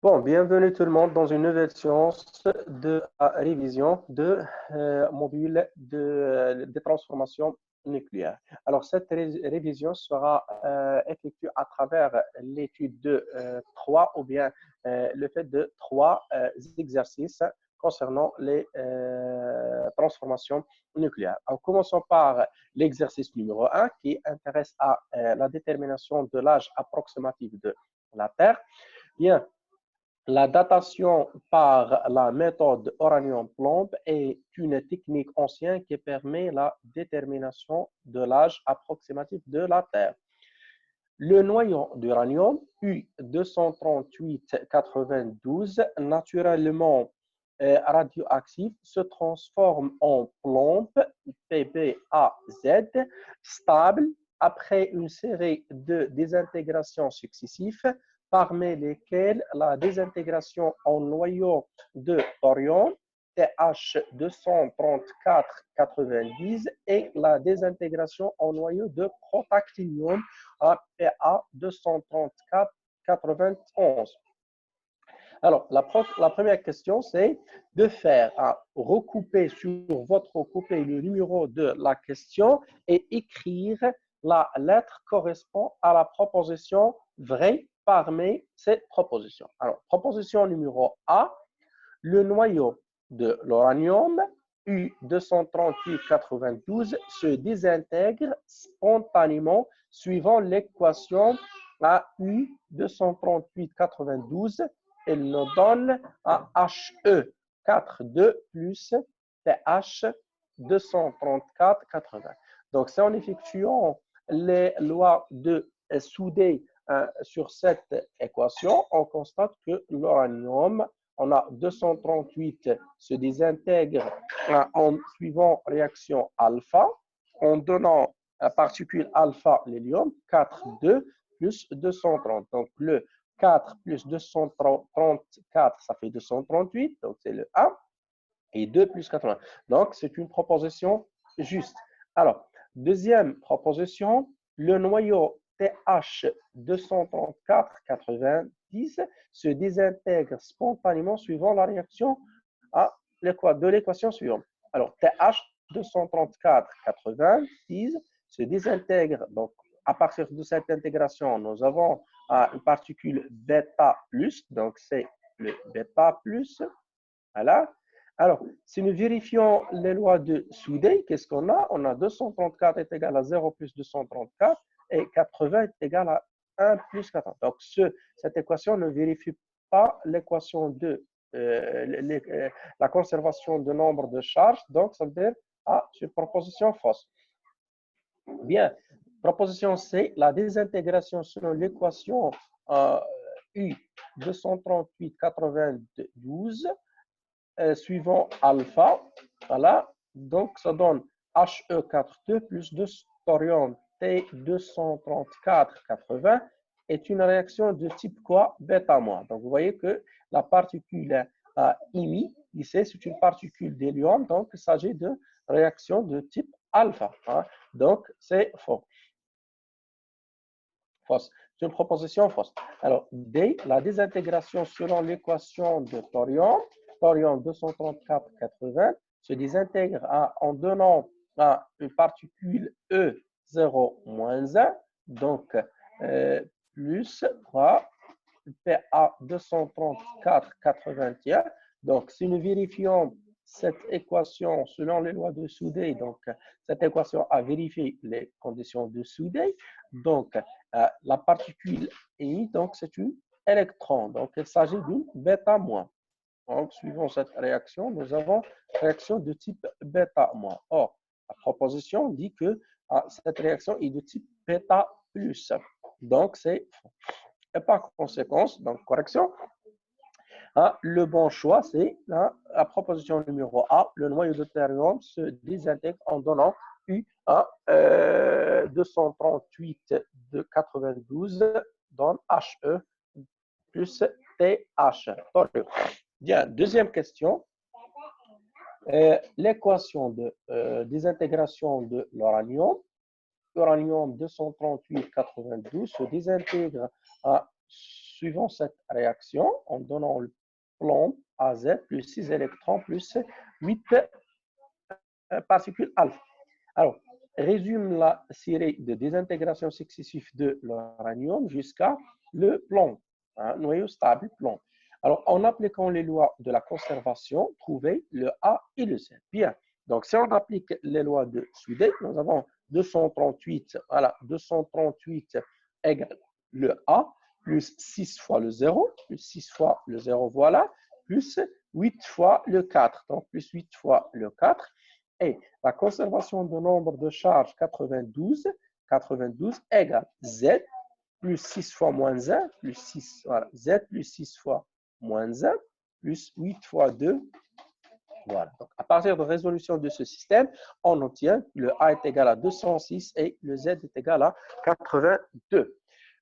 Bon, bienvenue tout le monde dans une nouvelle séance de révision de module des transformations nucléaires. Alors, cette révision sera effectuée à travers l'étude de trois ou bien le fait de trois exercices concernant les transformations nucléaires. En commençant par l'exercice numéro 1 qui intéresse à la détermination de l'âge approximatif de la Terre. Bien, la datation par la méthode uranium-plomb est une technique ancienne qui permet la détermination de l'âge approximatif de la Terre. Le noyau d'uranium U-238-92, naturellement radioactif, se transforme en plomb PbAZ stable après une série de désintégrations successives, parmi lesquelles la désintégration en noyau de thorium TH234-90 et la désintégration en noyau de protactinium à PA234-91. Alors, la première question, c'est de faire recouper sur votre recoupé le numéro de la question et écrire la lettre correspond à la proposition vraie parmi ces propositions. Alors, proposition numéro A, le noyau de l'uranium U-238-92 se désintègre spontanément suivant l'équation à U-238-92. Elle nous donne un HE42 plus TH234-80. Donc, c'est en effectuant les lois de Soudet sur cette équation, on constate que l'uranium, on a 238 se désintègre en suivant réaction alpha, en donnant la particule alpha, l'hélium, 4, 2 plus 230. Donc, le 4 plus 234, ça fait 238, donc c'est le 1, et 2 plus 80. Donc, c'est une proposition juste. Alors, deuxième proposition, le noyau TH234-90 se désintègre spontanément suivant la réaction de l'équation suivante. Alors, TH234-90 se désintègre. Donc, à partir de cette intégration, nous avons une particule bêta plus, donc c'est le bêta plus. Voilà. Alors, si nous vérifions les lois de Soudet, qu'est-ce qu'on a? On a 234 est égal à 0 plus 234 et 80 est égal à 1 plus 80. Donc, cette équation ne vérifie pas l'équation de la conservation de nombre de charges. Donc, ça veut dire c'est une proposition fausse. Bien, proposition C, la désintégration selon l'équation U238-92 suivant alpha. Voilà. Donc, ça donne HE42 plus 2 thorium T234-80 est une réaction de type quoi? Bêta moins. Donc, vous voyez que la particule émise ici, c'est une particule d'hélium. Donc, il s'agit de réaction de type alpha. Hein. Donc, c'est faux. Fausse. C'est une proposition fausse. Alors, D, la désintégration selon l'équation de thorium 234-80 se désintègre en donnant une particule E0-1, donc plus 3 PA234-81. Donc, si nous vérifions cette équation selon les lois de Soudet, donc cette équation a vérifié les conditions de Soudet, donc la particule émise, donc c'est une électron, donc il s'agit d'une bêta moins. Donc, suivant cette réaction, nous avons réaction de type bêta moins. Or, la proposition dit que cette réaction est de type bêta plus. Donc, c'est faux. Et par conséquent, donc correction, le bon choix, c'est la proposition numéro A. Le noyau de thorium se désintègre en donnant U à 238 de 92 donne HE plus TH. Bien, deuxième question. L'équation de désintégration de l'uranium, uranium 238-92 se désintègre suivons cette réaction en donnant le plomb AZ plus 6 électrons plus 8 particules alpha. Alors, résume la série de désintégration successive de l'uranium jusqu'à le plomb, noyau stable plomb. Alors, en appliquant les lois de la conservation, trouvez le A et le Z. Bien. Donc, si on applique les lois de Sweden, nous avons 238, voilà, 238 égale le A, plus 6 fois le 0, plus 6 fois le 0, voilà, plus 8 fois le 4, donc plus 8 fois le 4. Et la conservation de nombre de charges 92 égale Z plus 6 fois moins 1, plus 6, voilà, Z plus 6 fois moins 1, plus 8 fois 2. Voilà. Donc, à partir de résolution de ce système, on obtient que le A est égal à 206 et le Z est égal à 82.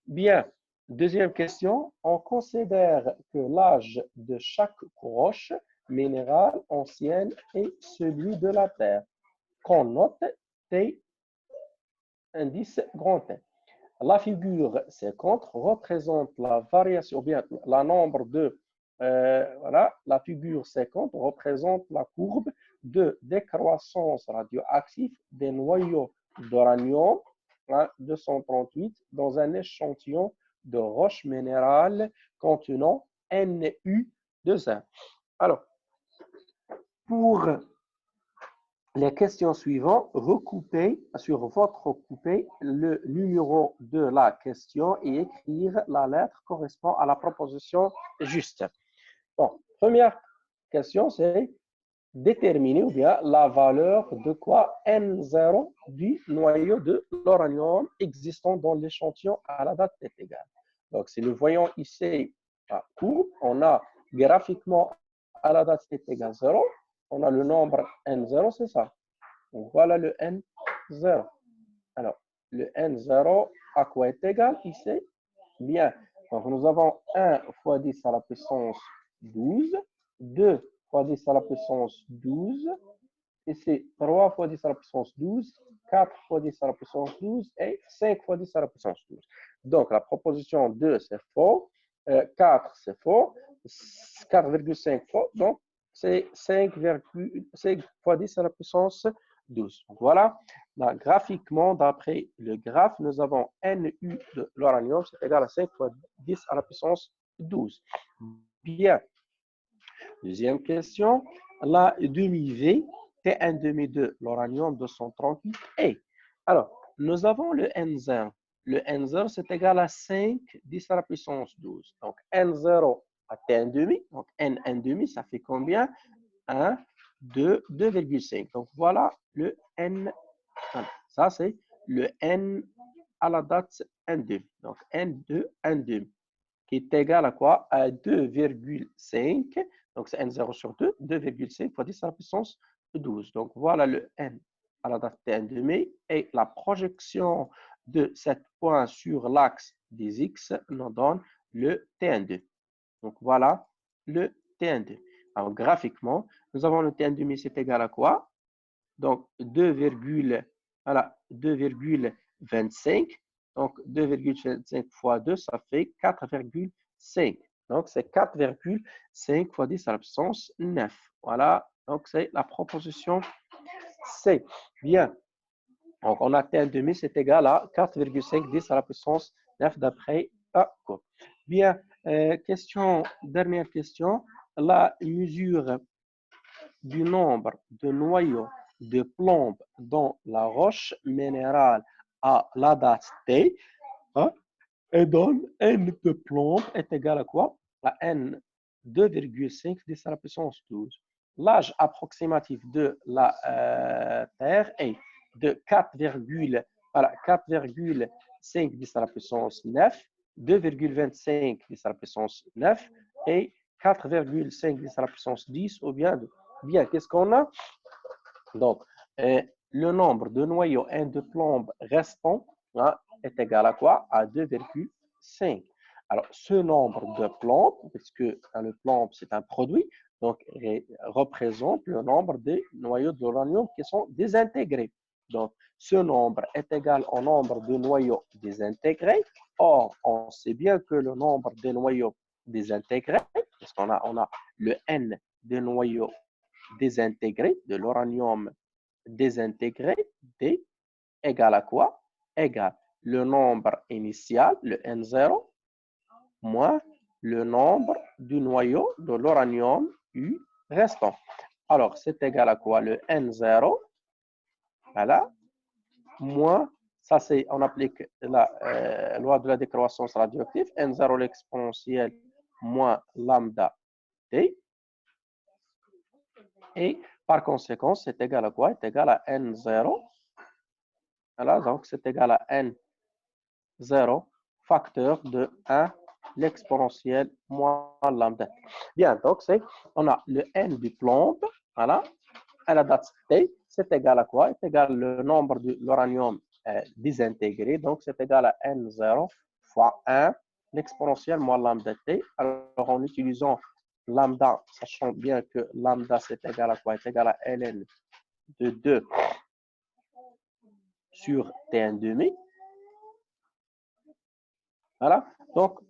Bien. Deuxième question. On considère que l'âge de chaque roche minérale ancienne est celui de la Terre. Qu'on note T indice grand T. La figure 50 représente la variation, ou bien la nombre de, voilà, la figure 50 représente la courbe de décroissance radioactive des noyaux d'uranium 238 dans un échantillon de roches minérales contenant Nu2. Alors, pour les questions suivantes, recoupez sur votre coupé le numéro de la question et écrire la lettre correspondant à la proposition juste. Bon, première question, c'est déterminer ou bien la valeur de quoi N0 du noyau de l'uranium existant dans l'échantillon à la date est égale. Donc, si nous voyons ici la courbe, on a graphiquement à la date est égale 0, on a le nombre N0, c'est ça. Donc, voilà le N0. Alors, le N0 à quoi est égal ici? Bien, donc nous avons 1 fois 10 à la puissance 12, 2 fois 10 à la puissance 12, ici 3 fois 10 à la puissance 12, 4 fois 10 à la puissance 12 et 5 fois 10 à la puissance 12. Donc, la proposition 2, c'est faux, 4, c'est faux, 4,5 faux, donc c'est 5 fois 10 à la puissance 12. Donc, voilà, là, graphiquement, d'après le graphe, nous avons Nu de l'uranium, c'est égal à 5 fois 10 à la puissance 12. Bien. Deuxième question, la demi-V, T1 demi de l'uranium 238 est. Alors, nous avons le N0. Le N0, c'est égal à 5, 10 à la puissance 12. Donc, N0 à T1 demi. Donc, N1 demi, ça fait combien? 1, 2, 2,5. Donc, voilà le N. Ça, c'est le N à la date N2. Donc, N2, N2, qui est égal à quoi? À 2,5. Donc, c'est N0 sur 2, 2,5 fois 10 à la puissance 12. Donc, voilà le N à la date T1,5 et la projection de cet point sur l'axe des X nous donne le T1,2. Donc, voilà le T1,2. Alors, graphiquement, nous avons le T1,5, c'est égal à quoi? Donc, 2,25. Donc, 2,25 fois 2, ça fait 4,5. Donc, c'est 4,5 fois 10 à la puissance 9. Voilà, donc c'est la proposition C. Bien. Donc, on a T1,5, c'est égal à 4,5 10 à la puissance 9 d'après la courbe. Bien, dernière question. La mesure du nombre de noyaux de plomb dans la roche minérale à la date T, et donne N de plomb est égal à quoi? À N 2,5 10 à la puissance 12. L'âge approximatif de la Terre est de 4,5 10 à la puissance 9, 2,25 10 à la puissance 9 et 4,5 10 à la puissance 10 ou bien 2. Bien, qu'est-ce qu'on a? Donc, le nombre de noyaux N de plomb restants est égal à quoi? À 2,5. Alors, ce nombre de plomb, puisque le plomb, c'est un produit, donc représente le nombre des noyaux d'uranium qui sont désintégrés. Donc, ce nombre est égal au nombre de noyaux désintégrés. Or, on sait bien que le nombre de noyaux désintégrés, parce qu'on a le N de noyaux désintégrés, de l'uranium désintégré, D, égale à quoi? Égale le nombre initial, le N0, moins le nombre du noyau de l'uranium U restant. Alors, c'est égal à quoi? Le N0, voilà, moins, ça c'est, on applique la loi de la décroissance radioactive, N0 l'exponentielle moins lambda T. Et par conséquent, c'est égal à quoi? C'est égal à N0. Voilà, donc c'est égal à N0 facteur de 1 l'exponentielle moins lambda. Bien, donc on a le N du plomb, voilà, à la date T, c'est égal à quoi? C'est égal au nombre de l'uranium désintégré, donc c'est égal à N0 fois 1 l'exponentielle moins lambda T. Alors en utilisant lambda, sachant bien que lambda c'est égal à quoi? C'est égal à ln de 2 sur T1 demi. Voilà, donc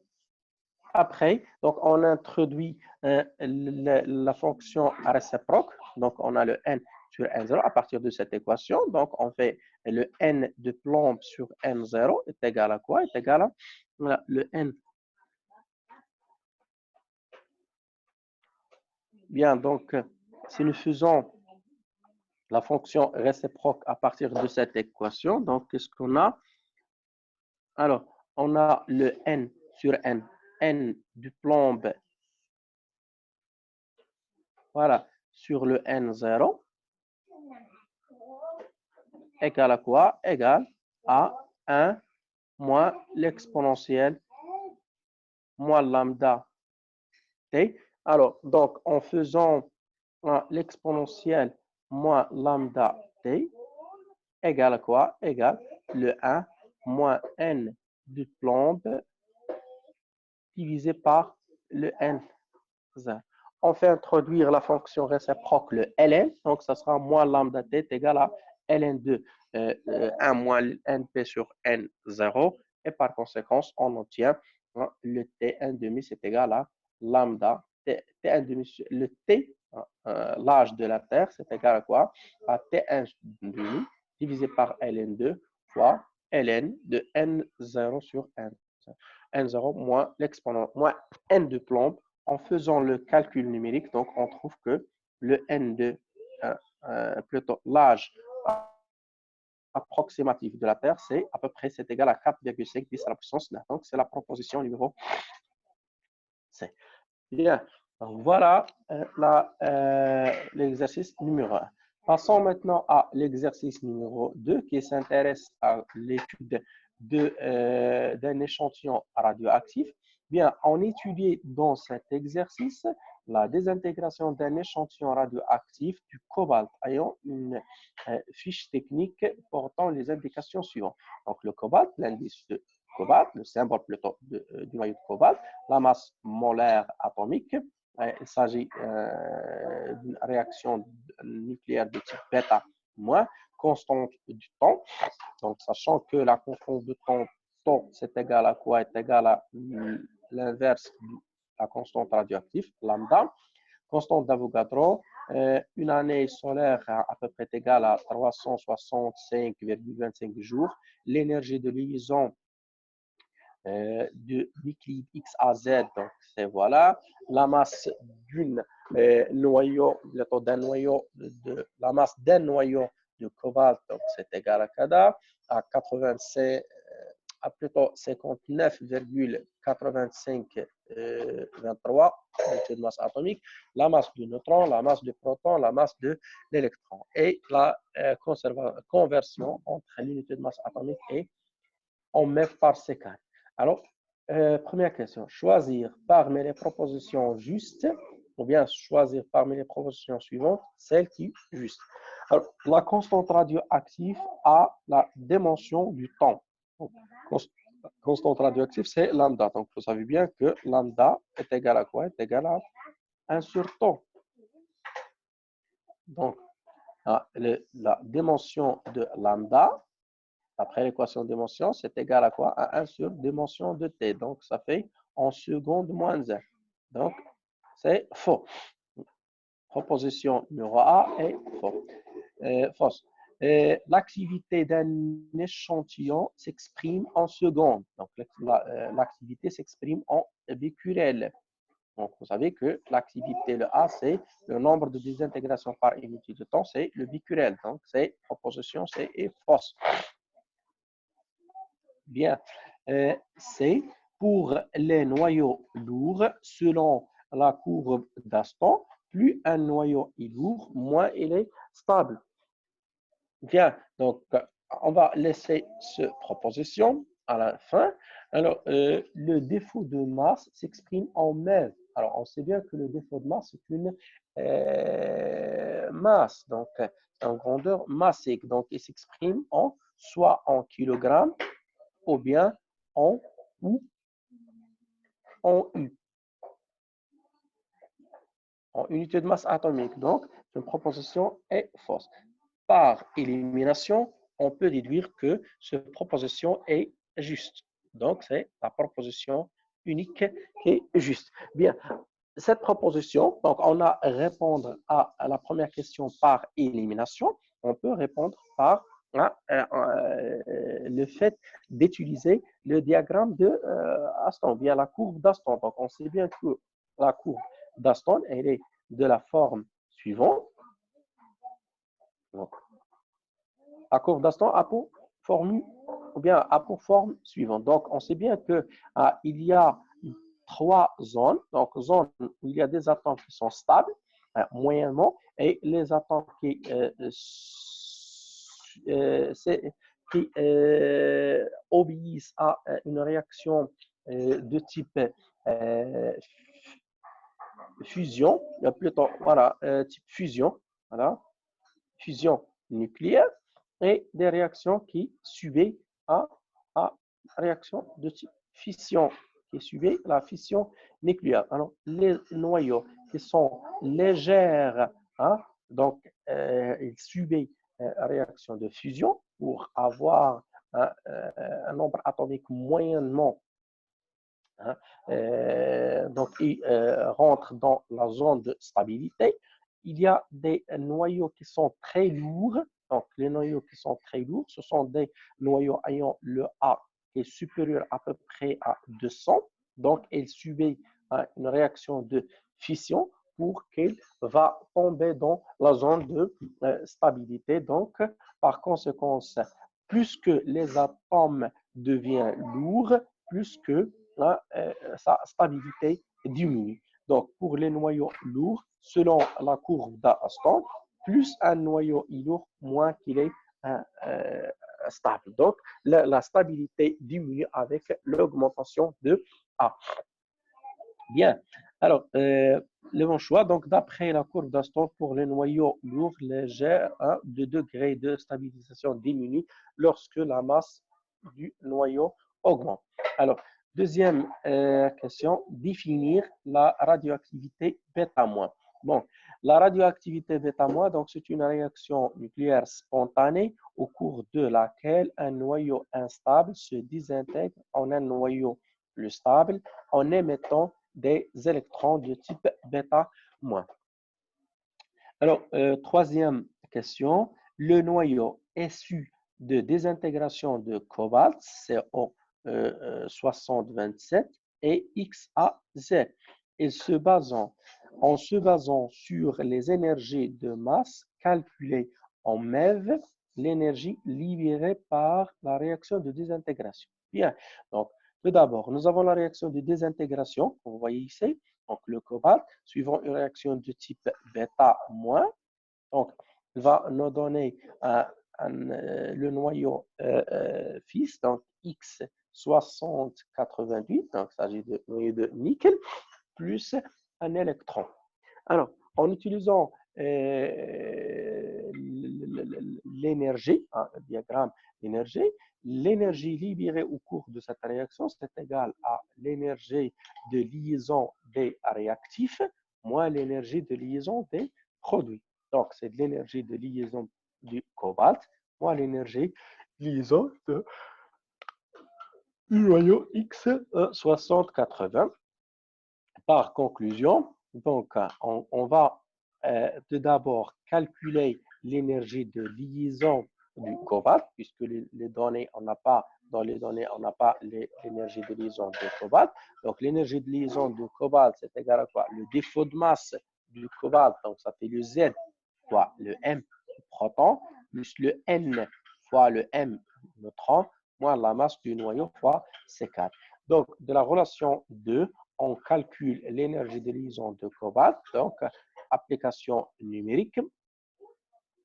après, donc on introduit la fonction réciproque, donc on a le n sur n0 à partir de cette équation, donc on fait le n de plomb sur n0 est égal à quoi? Est égal à voilà, le n. Bien, donc si nous faisons la fonction réciproque à partir de cette équation, donc qu'est-ce qu'on a? Alors, on a le n sur n du plomb, voilà, sur le n0, égal à quoi? Égal à 1 moins l'exponentielle moins lambda t. Alors, donc, en faisant l'exponentielle moins lambda t, égal à quoi? Égal le 1 moins n du plomb divisé par le n. On fait introduire la fonction réciproque, le ln, donc ça sera moins lambda t est égal à ln de 1 moins np sur n0, et par conséquent, on obtient le t1 demi, c'est égal à lambda, t1 demi, le t, l'âge de la Terre, c'est égal à quoi? À t1 demi divisé par ln2 fois ln de n0 sur n0 moins l'exponent, moins n de plomb. En faisant le calcul numérique, donc on trouve que le N2, plutôt l'âge approximatif de la Terre, c'est à peu près, c'est égal à 4,5 10 à la puissance 9. Donc c'est la proposition numéro C. Bien, donc voilà l'exercice numéro 1. Passons maintenant à l'exercice numéro 2 qui s'intéresse à l'étude d'un échantillon radioactif. Bien, on étudie dans cet exercice la désintégration d'un échantillon radioactif du cobalt ayant une fiche technique portant les indications suivantes. Donc, le cobalt, l'indice de cobalt, le symbole plutôt du noyau de cobalt, la masse molaire atomique. Il s'agit d'une réaction nucléaire de type bêta moins, constante du temps. Donc, sachant que la constante de temps, c'est égal à quoi? Est égal à l'inverse de la constante radioactive, lambda. Constante d'Avogadro, une année solaire à peu près égale à 365,25 jours. L'énergie de liaison de nucléide XAZ, donc c'est voilà. La masse d'un noyau, la masse d'un noyau de cobalt, donc c'est égal à CADA, à 85, à plutôt 59,8523 unités de masse atomique, la masse du neutron, la masse du proton, la masse de l'électron et la conversion entre l'unité de masse atomique et en mètres par seconde. Alors, première question, choisir parmi les propositions justes ou bien choisir parmi les propositions suivantes celle qui est juste. Alors, la constante radioactive a la dimension du temps. Donc, constante radioactive, c'est lambda. Donc, vous savez bien que lambda est égal à quoi? Est égal à 1 sur temps. Donc, la dimension de lambda, après l'équation de dimension, c'est égal à quoi? À 1 sur dimension de t. Donc, ça fait en seconde moins 1. Donc, c'est faux. Proposition numéro A est faux. Fausse. L'activité d'un échantillon s'exprime en secondes. Donc, l'activité s'exprime en becquerel. Donc, vous savez que l'activité, le A, c'est le nombre de désintégrations par unité de temps, c'est le becquerel. Donc, c'est proposition C est fausse. Bien. C'est pour les noyaux lourds, selon la courbe d'Aston, plus un noyau est lourd, moins il est stable. Bien, donc on va laisser cette proposition à la fin. Alors, le défaut de masse s'exprime en MeV. Alors, on sait bien que le défaut de masse, c'est une masse, donc en grandeur massique. Donc, il s'exprime soit en kilogrammes ou bien en U, en U, en unité de masse atomique. Donc, une proposition est fausse. Par élimination, on peut déduire que cette proposition est juste. Donc, c'est la proposition unique qui est juste. Bien, cette proposition, donc on a répondre à la première question par élimination. On peut répondre par le fait d'utiliser le diagramme de Aston, bien la courbe d'Aston. Donc, on sait bien que la courbe d'Aston, elle est de la forme suivante. Donc, la courbe d'Aston a pour forme ou bien a pour forme suivante. Donc, on sait bien que il y a 3 zones. Donc, zones où il y a des atomes qui sont stables, moyennement, et les atomes qui obéissent à une réaction de type fusion, plutôt, voilà, type fusion, voilà, fusion nucléaire, et des réactions qui subissent à réaction de type fission, qui subit la fission nucléaire. Alors, les noyaux qui sont légers, donc ils subissent réaction de fusion pour avoir un nombre atomique moyennement. Donc, ils rentrent dans la zone de stabilité. Il y a des noyaux qui sont très lourds. Donc, les noyaux qui sont très lourds, ce sont des noyaux ayant le A qui est supérieur à peu près à 200. Donc, ils subissent une réaction de fission pour qu'il va tomber dans la zone de stabilité. Donc, par conséquent, plus que les atomes deviennent lourds, plus que sa stabilité diminue. Donc, pour les noyaux lourds, selon la courbe d'Aston, plus un noyau est lourd, moins qu'il est stable. Donc, la stabilité diminue avec l'augmentation de A. Bien. Alors, le bon choix. Donc, d'après la courbe d'Aston, pour les noyaux lourds légers, de degré de stabilisation diminue lorsque la masse du noyau augmente. Alors, deuxième question, définir la radioactivité β-. Bon, la radioactivité β-, donc c'est une réaction nucléaire spontanée au cours de laquelle un noyau instable se désintègre en un noyau plus stable en émettant des électrons de type β-. Alors, troisième question, le noyau issu de désintégration de cobalt, CO6027 et XAZ, en se basant sur les énergies de masse calculées en MeV, l'énergie libérée par la réaction de désintégration. Bien, donc tout d'abord, nous avons la réaction de désintégration, vous voyez ici, donc le cobalt, suivant une réaction de type β-. Donc, il va nous donner le noyau fils, donc X6088, donc il s'agit de noyau de nickel, plus un électron. Alors, en utilisant l'énergie, le diagramme d'énergie, l'énergie libérée au cours de cette réaction, c'est égal à l'énergie de liaison des réactifs moins l'énergie de liaison des produits. Donc, c'est de l'énergie de liaison du cobalt, moins l'énergie de liaison du noyau X6080. Par conclusion, donc, on va tout d'abord calculer l'énergie de liaison du cobalt, puisque les données, on n'a pas, dans les données, on n'a pas l'énergie de liaison du cobalt. Donc, l'énergie de liaison du cobalt, c'est égal à quoi? Le défaut de masse du cobalt, donc ça fait le Z fois le M proton, plus le N fois le M neutron, moins la masse du noyau fois C4. Donc, de la relation 2, on calcule l'énergie de liaison de cobalt. Donc, application numérique,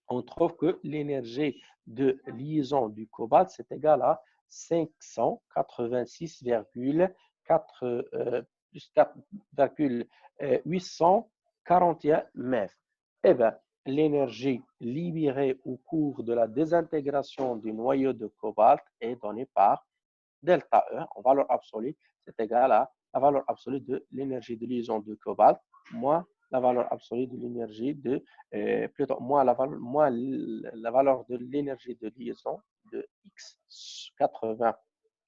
on trouve que l'énergie de liaison du cobalt, c'est égal à 586,841 mètres. Eh bien, l'énergie libérée au cours de la désintégration du noyau de cobalt est donnée par delta E en valeur absolue, c'est égal à la valeur absolue de l'énergie de liaison de cobalt moins la valeur absolue de l'énergie de, plutôt moins la valeur de l'énergie de liaison de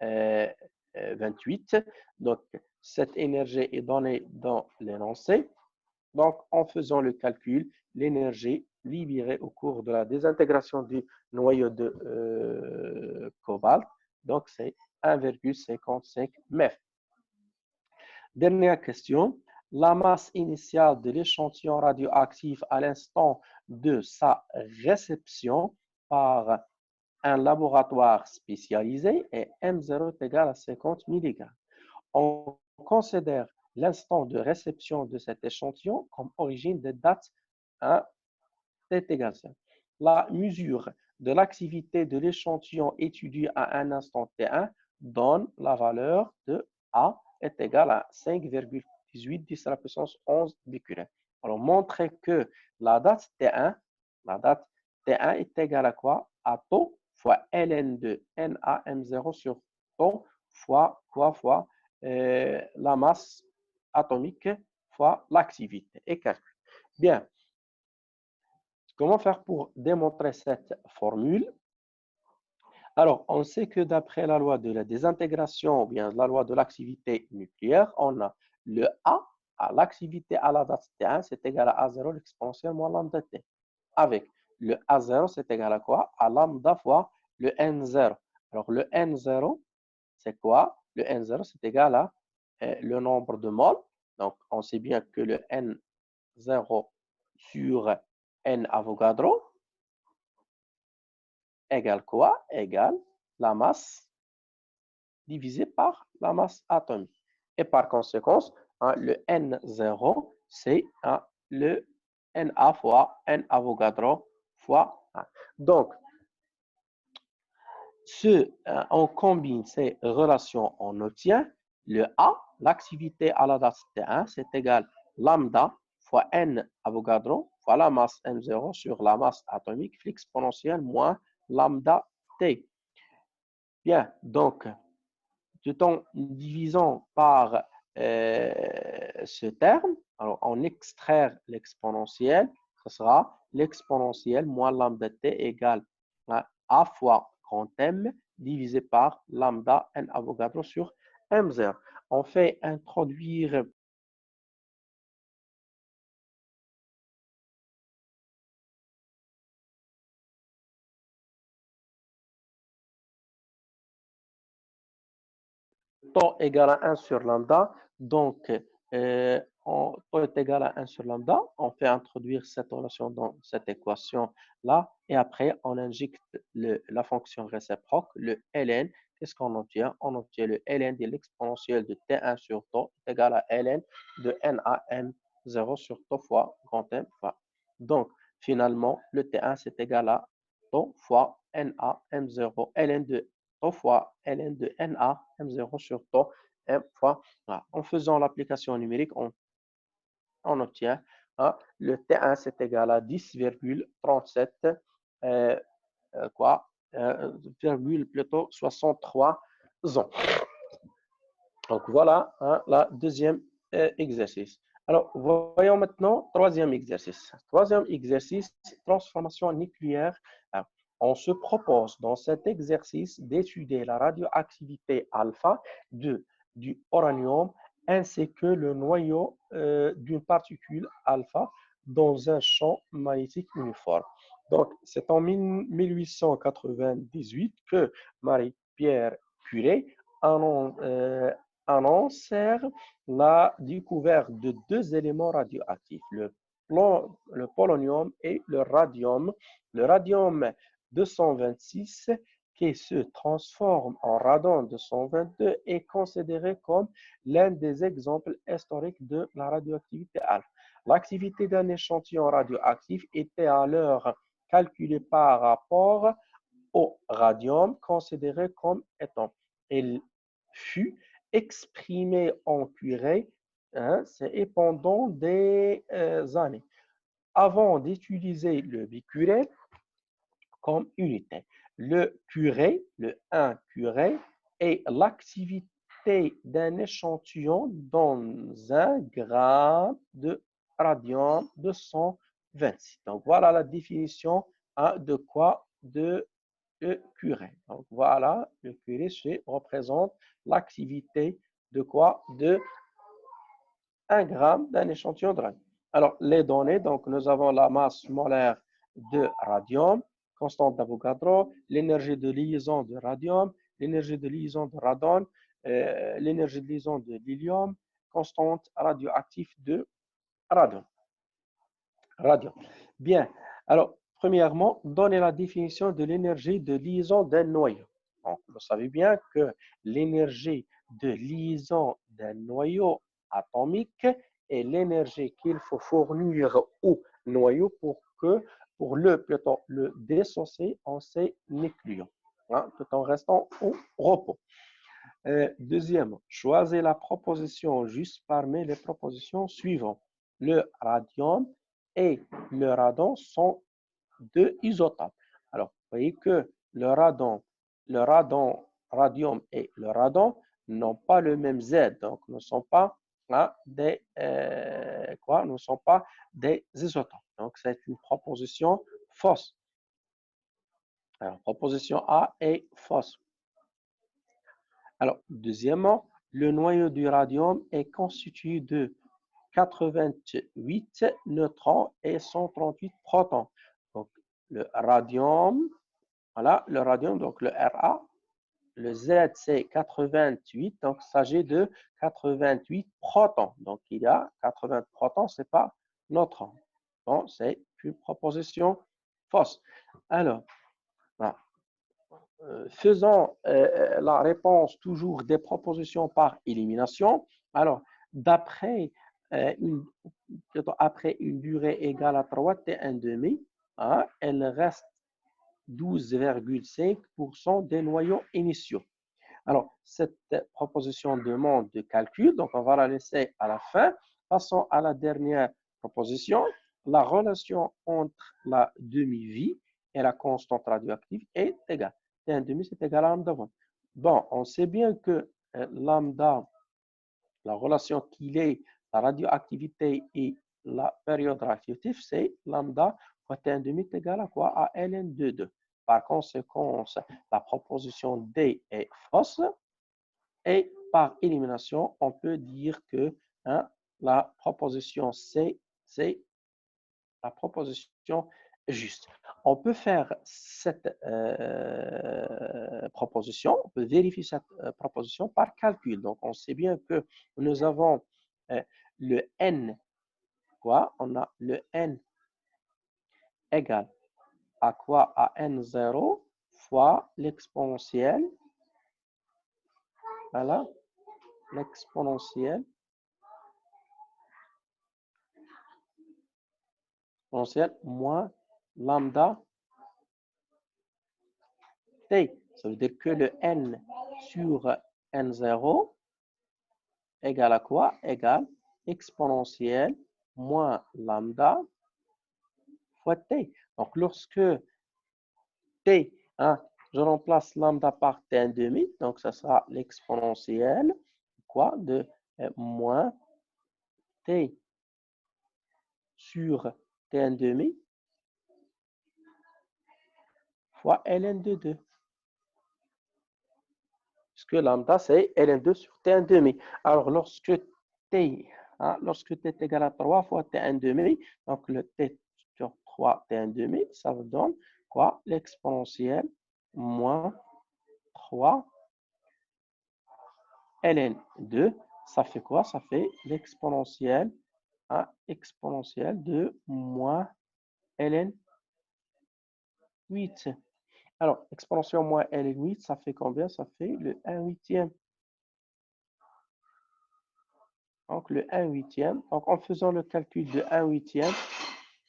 X8028. Donc, cette énergie est donnée dans l'énoncé. Donc, en faisant le calcul, l'énergie libérée au cours de la désintégration du noyau de cobalt, donc c'est 1,55 mètres. Dernière question. La masse initiale de l'échantillon radioactif à l'instant de sa réception par un laboratoire spécialisé est M0 est égal à 50 mg. On considère l'instant de réception de cet échantillon comme origine de date à T égale 5. La mesure de l'activité de l'échantillon étudié à un instant T1 donne la valeur de A est égale à 5,18 10 à la puissance 11 becquerel. Alors, montrer que la date T1 est égale à quoi? À taux fois ln de NaM0 sur taux fois la masse atomique fois l'activité. Et calcul. Bien. Comment faire pour démontrer cette formule? Alors, on sait que d'après la loi de la désintégration ou bien la loi de l'activité nucléaire, on a le A à l'activité à la date T1, c'est égal à A0 l'exponentielle moins lambda T. Avec le A0, c'est égal à quoi? À lambda fois le N0. Alors, le N0, c'est quoi? Le N0, c'est égal à le nombre de moles. Donc, on sait bien que le N0 sur N Avogadro égale quoi? Égale la masse divisée par la masse atomique. Et par conséquent, le N0, c'est le Na fois N Avogadro fois 1. Donc, on combine ces relations, on obtient le A, l'activité à la date T1, c'est égal lambda fois N Avogadro fois la masse M0 sur la masse atomique, l'exponentielle moins lambda T. Bien, donc, tout en divisant par ce terme, alors on extraire l'exponentielle, ce sera l'exponentielle moins lambda T égale A fois grand M divisé par lambda N Avogadro sur M0. On fait introduire taux égal à 1 sur lambda. Donc, taux est égal à 1 sur lambda. On fait introduire cette relation dans cette équation-là. Et après, on injecte la fonction réciproque, le ln. Qu'est-ce qu'on obtient? On obtient le ln de l'exponentielle de T1 sur taux est égal à ln de NaM0 sur taux fois grand M fois. Donc, finalement, le T1, c'est égal à taux fois NaM0, ln de taux fois ln de Na M0 sur taux M fois. Voilà. En faisant l'application numérique, on obtient le T1 c'est égal à 10,37 plutôt 63 ans. Donc voilà la deuxième exercice. Alors, voyons maintenant troisième exercice. Troisième exercice, transformation nucléaire. Alors, on se propose dans cet exercice d'étudier la radioactivité alpha du uranium ainsi que le noyau d'une particule alpha dans un champ magnétique uniforme. Donc, c'est en 1898 que Marie-Pierre Curie annonce la découverte de deux éléments radioactifs, le polonium et le radium 226 qui se transforme en radon 222 est considéré comme l'un des exemples historiques de la radioactivité alpha. L'activité d'un échantillon radioactif était alors calculée par rapport au radium considéré comme étant. Il fut exprimé en Curie et pendant des années avant d'utiliser le bicuré comme unité. Le curé, le 1 curé, est l'activité d'un échantillon dans un gramme de radium 226. Donc voilà la définition de quoi de curé. Donc voilà, le curé représente l'activité de quoi de 1 gramme d'un échantillon de radium. Alors, les données, donc nous avons la masse molaire de radium, constante d'Avogadro, l'énergie de liaison de radium, l'énergie de liaison de radon, l'énergie de liaison de l'hélium, constante radioactive de radium. Bien. Alors, premièrement, donnez la définition de l'énergie de liaison d'un noyau. Donc, vous savez bien que l'énergie de liaison d'un noyau atomique est l'énergie qu'il faut fournir au noyau pour le dissocier en ses nucléons, tout en restant au repos. Deuxièmement, choisissez la proposition juste parmi les propositions suivantes. Le radium et le radon sont deux isotopes. Alors, vous voyez que radium et le radon n'ont pas le même Z, donc ne sont pas ne sont pas des isotopes. Donc, c'est une proposition fausse. Alors, proposition A est fausse. Alors, deuxièmement, le noyau du radium est constitué de 88 neutrons et 138 protons. Donc, le radium, voilà, le radium, donc le Ra, le Z, c'est 88, donc il s'agit de 88 protons. Donc, il y a 80 protons, ce n'est pas neutrons. Bon, c'est une proposition fausse. Alors, voilà. Faisons la réponse toujours des propositions par élimination. Alors, après une durée égale à 3 T1,5, elle reste 12,5% des noyaux initiaux. Alors, cette proposition demande de calcul, donc on va la laisser à la fin. Passons à la dernière proposition. La relation entre la demi-vie et la constante radioactive est égale. T1,5, c'est égal à lambda 1. Bon, on sait bien que lambda, la relation qu'il est, la radioactivité et la période radioactive, c'est lambda fois T1,5 est égal à quoi? À ln2,2. Par conséquent, la proposition D est fausse. Et par élimination, on peut dire que la proposition C, c'est la proposition juste. On peut faire cette proposition, on peut vérifier cette proposition par calcul. Donc, on sait bien que nous avons le n, quoi? On a le n égal à quoi? À n0 fois l'exponentielle, voilà, l'exponentielle moins lambda t. Ça veut dire que le n sur n0 égale à quoi? Égale exponentielle moins lambda fois t. Donc, lorsque t, je remplace lambda par t1,5, donc ça sera l'exponentielle quoi? De moins t sur Tn demi fois ln de 2. Puisque lambda, c'est ln2 sur Tn demi. Alors, lorsque t est égal à 3 fois Tn demi, donc le t sur 3 Tn demi, ça vous donne quoi? L'exponentielle moins 3 ln2, ça fait quoi? Ça fait l'exponentielle exponentielle de moins ln8. Alors, exponentielle moins ln8, ça fait combien? Ça fait le 1 huitième. Donc, le 1 huitième. Donc, en faisant le calcul de 1 huitième,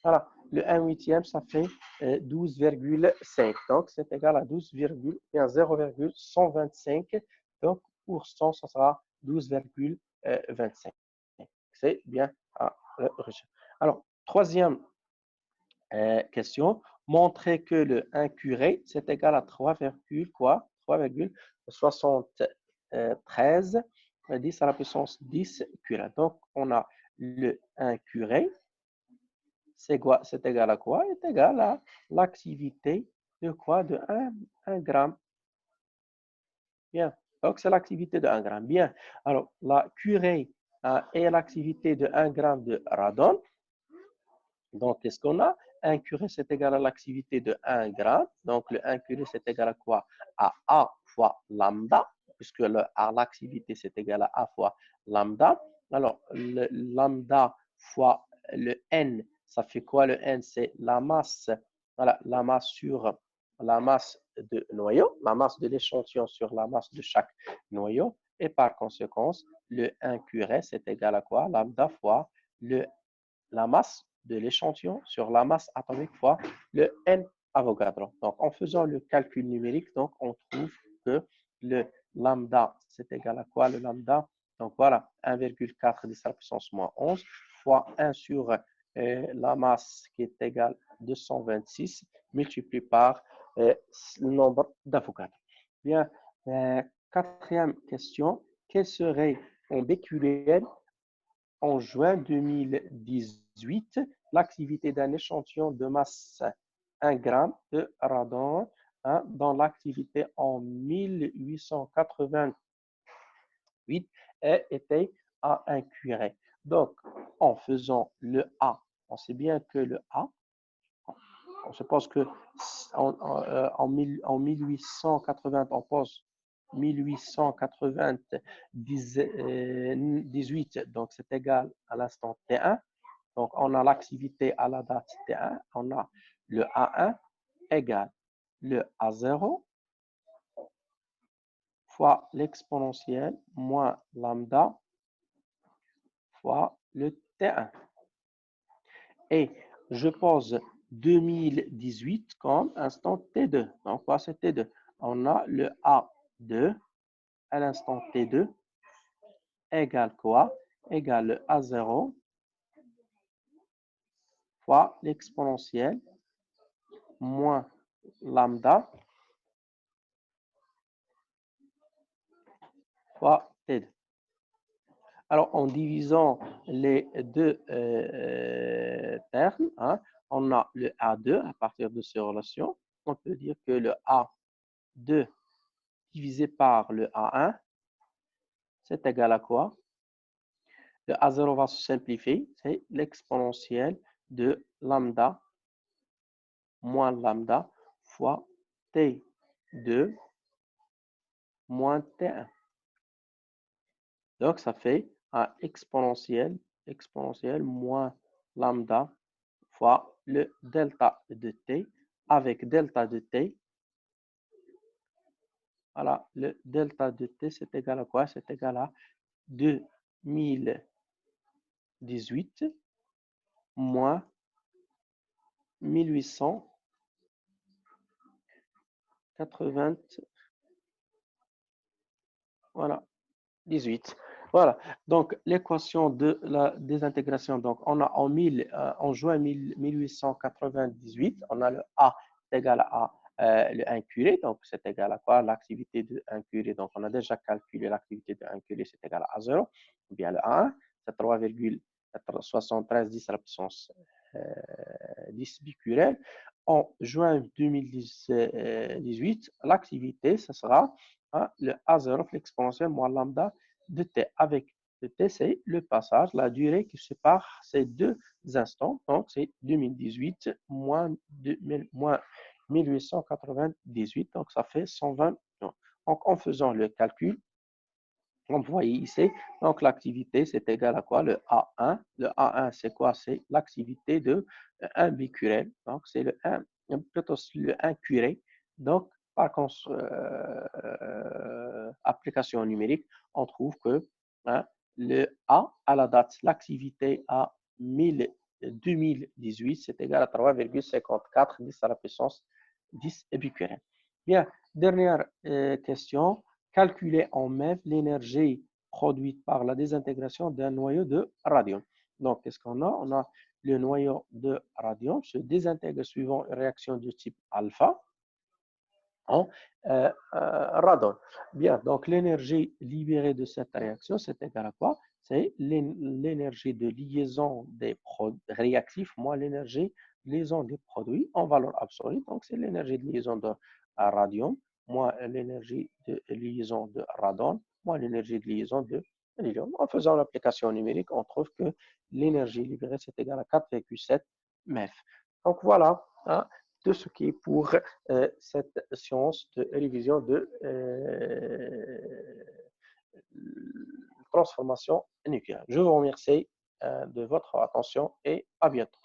voilà, le 1 huitième, ça fait 12,5. Donc, c'est égal à 0,125. Donc, pour cent, ça sera 12,25. C'est bien le rejet. Alors, troisième question. Montrer que le 1 curé, c'est égal à 3,73 10 à la puissance 10 curé. Donc, on a le 1 curé. C'est égal à quoi? C'est égal à l'activité de quoi? De 1 gramme. Bien. Donc, c'est l'activité de 1 gramme. Bien. Alors, la curée est l'activité de 1 gramme de radon. Donc, qu'est-ce qu'on a? 1 curé, c'est égal à l'activité de 1 gramme. Donc, le 1 curé, c'est égal à quoi? À A fois lambda, puisque l'activité, c'est égal à A fois lambda. Alors, le lambda fois le N, ça fait quoi le N? C'est la masse, voilà, la masse sur la masse de noyau, la masse de l'échantillon sur la masse de chaque noyau. Et par conséquent, le 1 curé, c'est égal à quoi? Lambda fois la masse de l'échantillon sur la masse atomique fois le N Avogadro. Donc, en faisant le calcul numérique, donc, on trouve que le lambda, c'est égal à quoi le lambda? Donc, voilà, 1,4 10 à la puissance moins 11 fois 1 sur la masse qui est égale à 226 multiplié par le nombre d'Avogadro. Bien, quatrième question. Quel serait un bécuriel en juin 2018 l'activité d'un échantillon de masse 1 g de radon dans l'activité en 1888 était à 1 curie. Donc, en faisant le A, on sait bien que le A, on suppose que en 1880, on pose 1898, donc c'est égal à l'instant T1. Donc, on a l'activité à la date T1, on a le A1 égale le A0 fois l'exponentielle moins lambda fois le T1. Et je pose 2018 comme instant T2. Donc, quoi c'est T2? On a le A2 à l'instant T2 égale quoi? Égale le A0 fois l'exponentielle moins lambda fois T2. Alors, en divisant les deux termes, on a le A2 à partir de ces relations. On peut dire que le A2 divisé par le A1, c'est égal à quoi? Le A0 va se simplifier, c'est l'exponentielle de lambda moins lambda fois T2 moins T1. Donc, ça fait un exponentielle moins lambda fois le delta de t avec delta de t. Voilà, le delta de t, c'est égal à quoi? C'est égal à 2018 moins 1880. Voilà, 18. Voilà, donc l'équation de la désintégration, donc on a en juin 1898, on a le A est égal à le 1 curé, donc c'est égal à quoi? L'activité de 1 curé, donc on a déjà calculé l'activité de 1 curé, c'est égal à 0, ou bien le A1, c'est 3,1 73 10 à la puissance 10 becquerel. En juin 2018, l'activité, ce sera le A0 l'exponentielle moins lambda de t. Avec le t, c'est le passage, la durée qui sépare ces deux instants. Donc, c'est 2018 moins 1898. Donc, ça fait 120 ans. Donc, en faisant le calcul, comme vous voyez ici, donc l'activité, c'est égal à quoi? Le A1. Le A1, c'est quoi? C'est l'activité de 1 becquerel. Donc, c'est le 1, plutôt le 1 curé. Donc, par contre, application numérique, on trouve que le A à la date, l'activité à 2018, c'est égal à 3,54 10 à la puissance 10 becquerel. Bien, dernière question. Calculer en MEV l'énergie produite par la désintégration d'un noyau de radium. Donc, qu'est-ce qu'on a? On a le noyau de radium se désintègre suivant une réaction de type alpha en radon. Bien, donc l'énergie libérée de cette réaction, c'est égal à quoi? C'est l'énergie de liaison des réactifs moins l'énergie de liaison des produits en valeur absolue. Donc, c'est l'énergie de liaison de radium moins l'énergie de liaison de radon moins l'énergie de liaison de hélium. En faisant l'application numérique, on trouve que l'énergie libérée, c'est égal à 4,7 MeV. Donc, voilà. Hein, de ce qui est pour cette science de révision de transformation nucléaire. Je vous remercie de votre attention et à bientôt.